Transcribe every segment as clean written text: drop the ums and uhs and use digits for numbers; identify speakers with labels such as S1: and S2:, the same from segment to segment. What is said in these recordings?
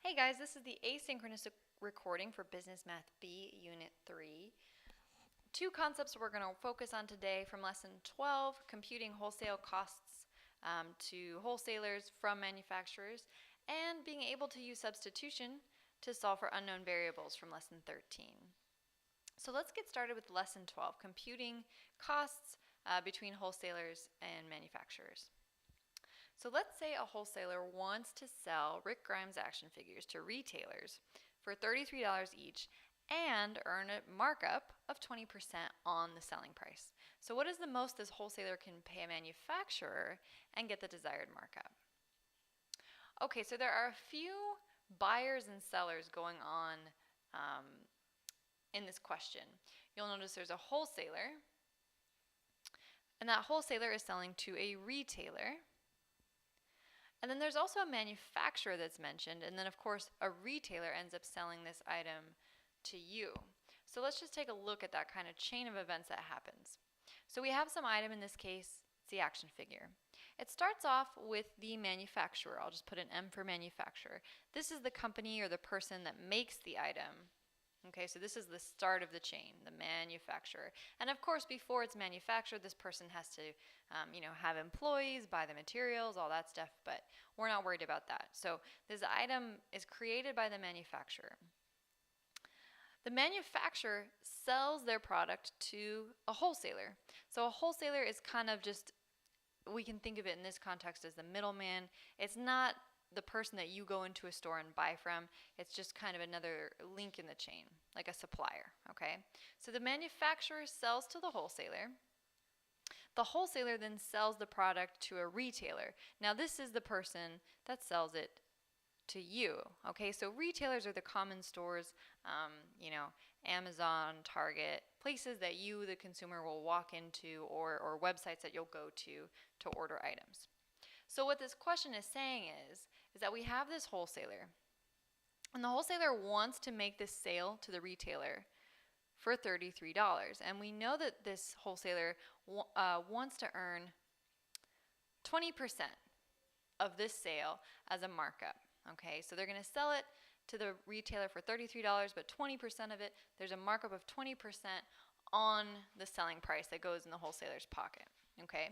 S1: Hey guys, this is the asynchronous recording for Business Math B, Unit 3. Two concepts we're going to focus on today from Lesson 12, computing wholesale costs to wholesalers from manufacturers, and being able to use substitution to solve for unknown variables from Lesson 13. So let's get started with Lesson 12, computing costs between wholesalers and manufacturers. So let's say a wholesaler wants to sell Rick Grimes action figures to retailers for $33 each and earn a markup of 20% on the selling price. So what is the most this wholesaler can pay a manufacturer and get the desired markup? Okay, so there are a few buyers and sellers going on in this question. You'll notice there's a wholesaler, and that wholesaler is selling to a retailer. And then there's also a manufacturer that's mentioned, and then of course a retailer ends up selling this item to you. So let's just take a look at that kind of chain of events that happens. So we have some item, in this case, it's the action figure. It starts off with the manufacturer. I'll just put an M for manufacturer. This is the company or the person that makes the item. Okay, so this is the start of the chain, the manufacturer. And of course, before it's manufactured, this person has to, have employees, buy the materials, all that stuff, but we're not worried about that. So this item is created by the manufacturer. The manufacturer sells their product to a wholesaler. So a wholesaler is kind of just, we can think of it in this context as the middleman. It's not the person that you go into a store and buy from. It's just kind of another link in the chain, like a supplier, okay? So the manufacturer sells to the wholesaler. The wholesaler then sells the product to a retailer. Now this is the person that sells it to you, okay? So retailers are the common stores, Amazon, Target, places that you, the consumer, will walk into, or websites that you'll go to order items. So what this question is saying is that we have this wholesaler, and the wholesaler wants to make this sale to the retailer for $33. And we know that this wholesaler wants to earn 20% of this sale as a markup. Okay, so they're going to sell it to the retailer for $33, but 20% of it, there's a markup of 20% on the selling price that goes in the wholesaler's pocket. Okay,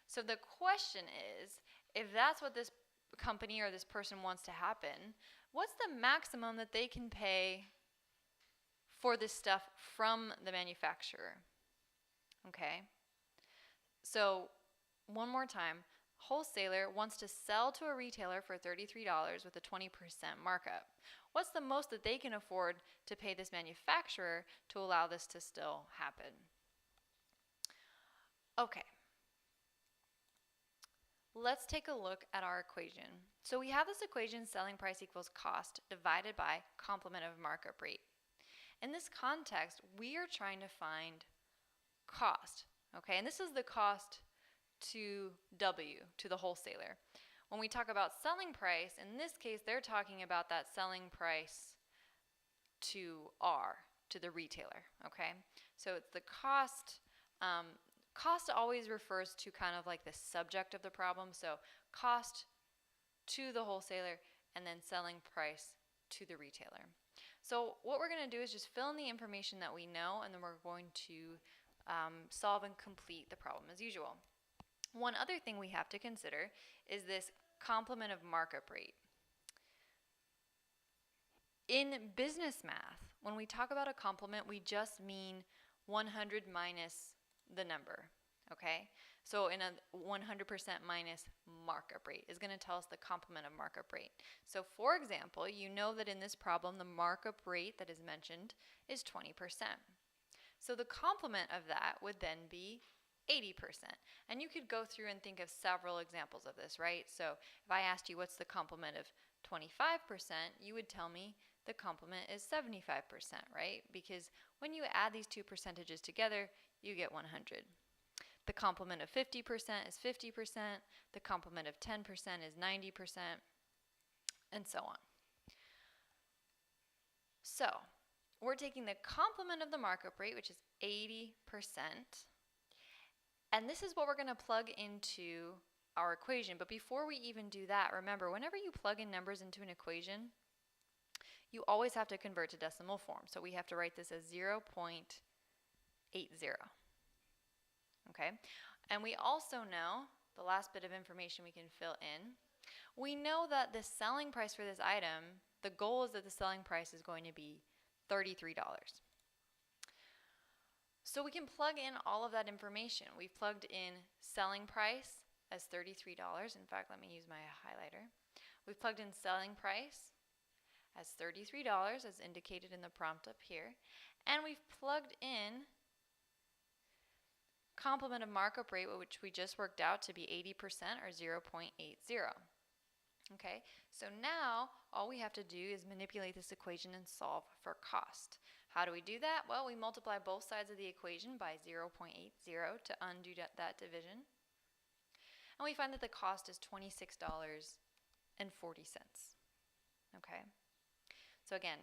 S1: so the question is, if that's what this company or this person wants to happen, what's the maximum that they can pay for this stuff from the manufacturer? Okay, so one more time, wholesaler wants to sell to a retailer for $33 with a 20% markup. What's the most that they can afford to pay this manufacturer to allow this to still happen? Okay. Let's take a look at our equation. So we have this equation, selling price equals cost divided by complement of markup rate. In this context, we are trying to find cost, okay? And this is the cost to W, to the wholesaler. When we talk about selling price, in this case, they're talking about that selling price to R, to the retailer, okay? So it's the cost. Cost always refers to kind of like the subject of the problem. So cost to the wholesaler and then selling price to the retailer. So what we're going to do is just fill in the information that we know, and then we're going to solve and complete the problem as usual. One other thing we have to consider is this complement of markup rate. In business math, when we talk about a complement, we just mean 100 minus the number, okay? So in a 100% minus markup rate is going to tell us the complement of markup rate. So for example, you know that in this problem, the markup rate that is mentioned is 20%. So the complement of that would then be 80%. And you could go through and think of several examples of this, right? So if I asked you what's the complement of 25%, you would tell me the complement is 75%, right? Because when you add these two percentages together, you get 100. The complement of 50% is 50%. The complement of 10% is 90%, and so on. So we're taking the complement of the markup rate, which is 80%, and this is what we're going to plug into our equation. But before we even do that, remember, whenever you plug in numbers into an equation, you always have to convert to decimal form. So we have to write this as 0.80. Okay? And we also know, the last bit of information we can fill in, we know that the selling price for this item, the goal is that the selling price is going to be $33. So we can plug in all of that information. We've plugged in selling price as $33. In fact, let me use my highlighter. We've plugged in selling price as $33 as indicated in the prompt up here. And we've plugged in complement of markup rate, which we just worked out to be 80% or 0.80. Okay, so now all we have to do is manipulate this equation and solve for cost. How do we do that? Well, we multiply both sides of the equation by 0.80 to undo that division. And we find that the cost is $26.40. Okay, so again,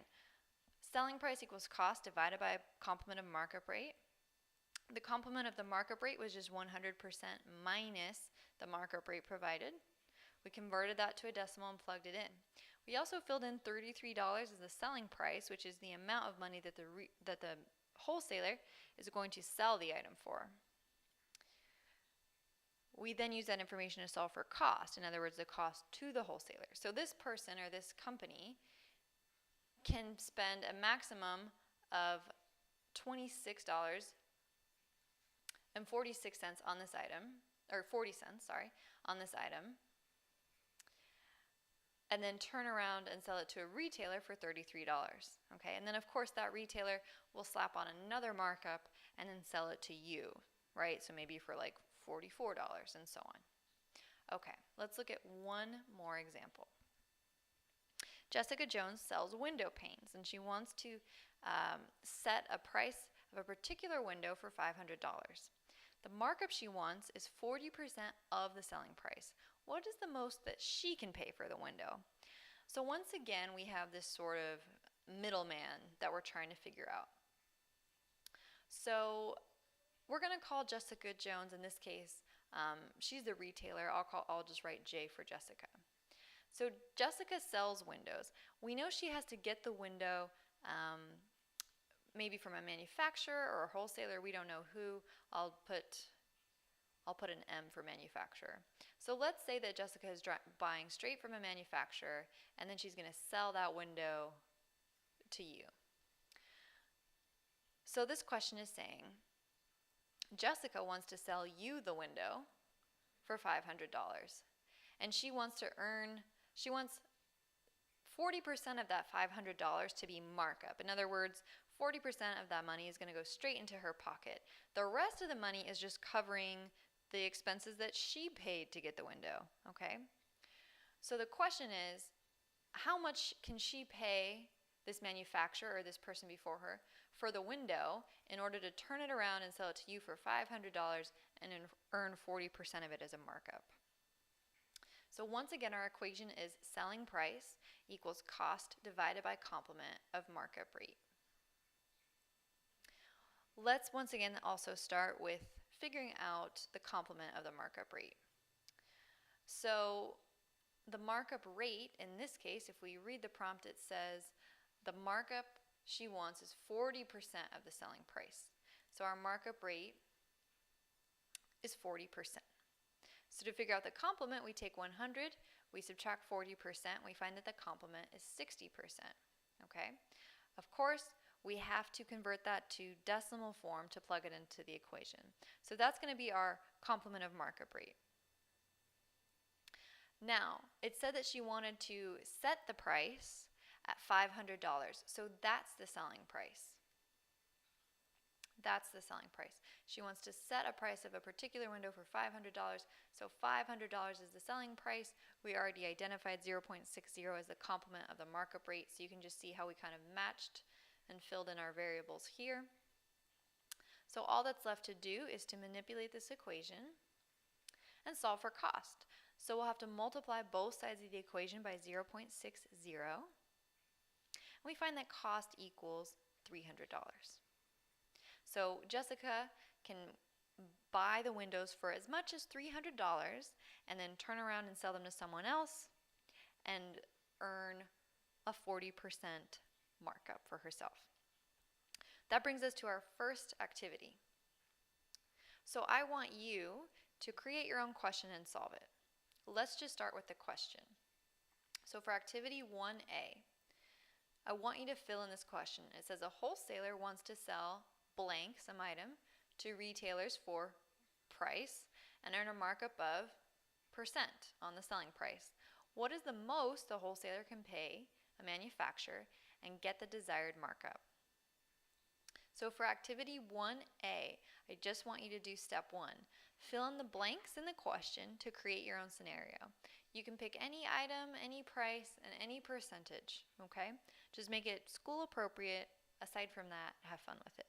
S1: selling price equals cost divided by complement of markup rate. The complement of the markup rate was just 100% minus the markup rate provided. We converted that to a decimal and plugged it in. We also filled in $33 as the selling price, which is the amount of money that the wholesaler is going to sell the item for. We then use that information to solve for cost, in other words, the cost to the wholesaler. So this person or this company can spend a maximum of $26.46 on this item, or 40 cents, sorry, on this item, and then turn around and sell it to a retailer for $33. Okay, and then of course that retailer will slap on another markup and then sell it to you, right? So maybe for like $44 and so on. Okay, let's look at one more example. Jessica Jones sells window panes and she wants to set a price of a particular window for $500. The markup she wants is 40% of the selling price. What is the most that she can pay for the window? So once again, we have this sort of middleman that we're trying to figure out. So we're going to call Jessica Jones, in this case, she's the retailer. I'll just write J for Jessica. So Jessica sells windows. We know she has to get the window maybe from a manufacturer or a wholesaler. We don't know who. I'll put an M for manufacturer. So let's say that Jessica is buying straight from a manufacturer and then she's going to sell that window to you. So this question is saying Jessica wants to sell you the window for $500 and she wants 40% of that $500 to be markup. In other words, 40% of that money is going to go straight into her pocket. The rest of the money is just covering the expenses that she paid to get the window, okay? So the question is, how much can she pay this manufacturer or this person before her for the window in order to turn it around and sell it to you for $500 and earn 40% of it as a markup? So once again, our equation is selling price equals cost divided by complement of markup rate. Let's once again also start with figuring out the complement of the markup rate. So the markup rate, in this case, if we read the prompt, it says the markup she wants is 40% of the selling price. So our markup rate is 40%. So to figure out the complement, we take 100, we subtract 40%, we find that the complement is 60%. Okay? Of course, we have to convert that to decimal form to plug it into the equation. So that's going to be our complement of markup rate. Now, it said that she wanted to set the price at $500. So that's the selling price. That's the selling price. She wants to set a price of a particular window for $500. So $500 is the selling price. We already identified 0.60 as the complement of the markup rate. So you can just see how we kind of matched and filled in our variables here. So all that's left to do is to manipulate this equation and solve for cost. So we'll have to multiply both sides of the equation by 0.60. And we find that cost equals $300. So Jessica can buy the windows for as much as $300 and then turn around and sell them to someone else and earn a 40% markup for herself. That brings us to our first activity. So I want you to create your own question and solve it. Let's just start with the question. So for activity 1A, I want you to fill in this question. It says a wholesaler wants to sell blank, some item, to retailers for price and earn a markup of percent on the selling price. What is the most the wholesaler can pay a manufacturer and get the desired markup? So for activity 1A, I just want you to do step 1. Fill in the blanks in the question to create your own scenario. You can pick any item, any price, and any percentage, okay? Just make it school appropriate. Aside from that, have fun with it.